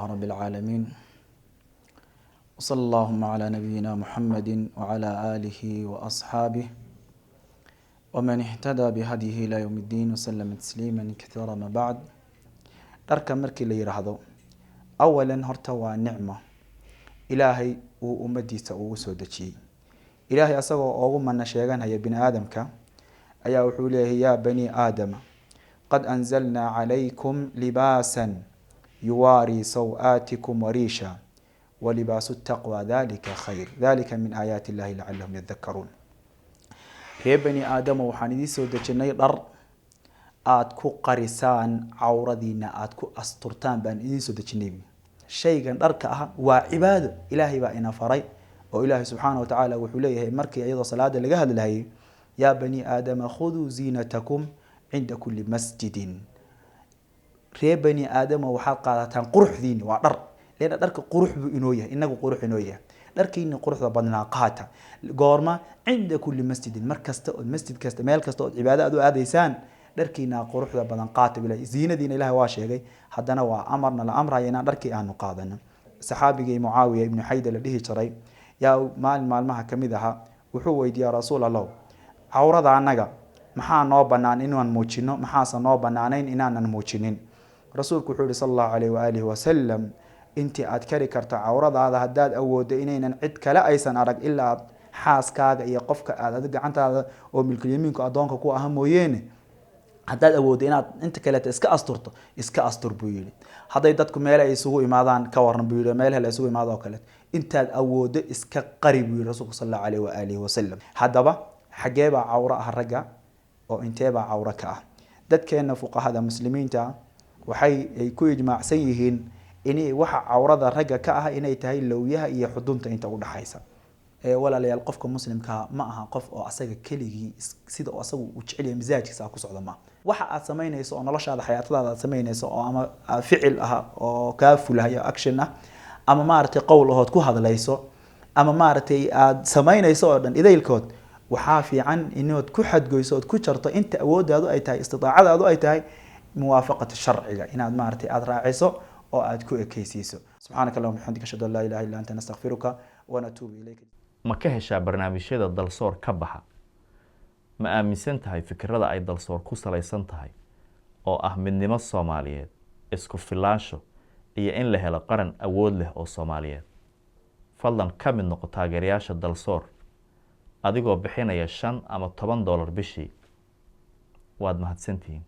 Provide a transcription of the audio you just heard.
رب العالمين وصلى اللهم على نبينا محمد وعلى آله وأصحابه ومن اهتدى بهديه إلى يوم الدين وسلم تسليما كثيرا. ما بعد dharka markii la yiraahdo awalan horta waa nicmo ilaahay uu ummadiisa ugu soo dajiyay. ilaahay asagoo ugu manna sheeganaya bini aadamka ayaa wuxuu leeyahay ya bani aadama qad anzalna calaykum libaasan يواري سوآتكم وريشا ولباس التقوى ذلك خير ذلك من آيات الله لعلهم يذكرون. يا بني آدم وحاندي سودجني ضر آدكو قرسان عوردينا آدكو أسترتان بان إذن سودجني شيء كان دركها وعبادة إلهي بأينا فري وإلهي سبحانه وتعالى وحليه مركي أيضا صلاة لجهد لهي يا بني آدم خذوا زينتكم عند كل مسجد. reer bani aadama waxaad qaadataan quruxdiina waa dhar leena dharka qurux buu inoo yahay inagu qurux inoo yahay dharkiina quruxda badnaa qaata goorma cinda kulli masjidin markasta oo masjid kasta meel kasta oo cibaado aad u aadaysaan dharkiina quruxda badan qaata bilaa ziinadiina ilaahay waa sheegay haddana waa amarna la amraya inaan dharkii aanu qaadano. saxaabigii mucaawiya ibn xayda la dhihi jiray yaa maalmaha kamid aha wuxuu weydiiyay rasuul allah cawrada anaga maxaa noo banaan inaan muujino maxaasa noo banaanayn inaanan muujinin. rasuulku wuxuu yiri sallallahu alayhi wa alihi wa sallam intii aad kari karto cawradaada haddaad awoodo inaynan cid kale aysan arag ilaa xaaskaaga iyo qofka aad gacantaada oo milkul yamiinku adoonka ku ah mooyeene haddaad awoodo inaad inta kale iska astur buu yiri. hadday dadku meel ay isugu imaadaan ka waran buu yiri meel ay isugu imaado oo kale intaad awoodo iska qari buu yiri rasuulku sallallahu alayhi wa alihi wa sallam. haddaba xagee baa cawra ah ragga oo intee baa cawra ka ah? dadkeena fuqahada muslimiinta waxay ku ijmaacsan yihiin in waxa cawrada ragga ka ah inay tahay lawyaha iyo xudunta inta u dhaxaysa. walaalayaal qofka muslimka ma aha qof oo asaga keligii sida oo asagu u jecel yahay misaajkiisa ku socdo ma waxa aad sameynayso oo noloshaada xayatadaada aad sameynayso oo ama ficil ah oo ka fulayo action ah ama maartay qowl ahood ku hadlayso ama maartay aad sameynayso oo dhan idaylkood waxa fiican inaad ku xadgoyso oo ku jarto inta awoodaadu ay tahay istidaacadaadu ay tahay موافقة الشرع إن أد مارتي أد راعيسو أو أد كو إكيسيسو. سبحانك اللهم وبحمدك أشهد أن لا إله إلا أنت نستغفرك ونتوب إليك. ما كهشا برنامجyada dalsoor ka baxa ma aaminsan tahay fikrada ay dalsoor ku salaysan tahay oo ah midnimo Soomaaliyeed isku filaansho iyo in la helo qaran awood leh oo Soomaaliyeed. fadlan ka mid noqo taageerayaasha dalsoor adigoo bixinaya $5 ama $10 bishii. waad mahadsantihiin.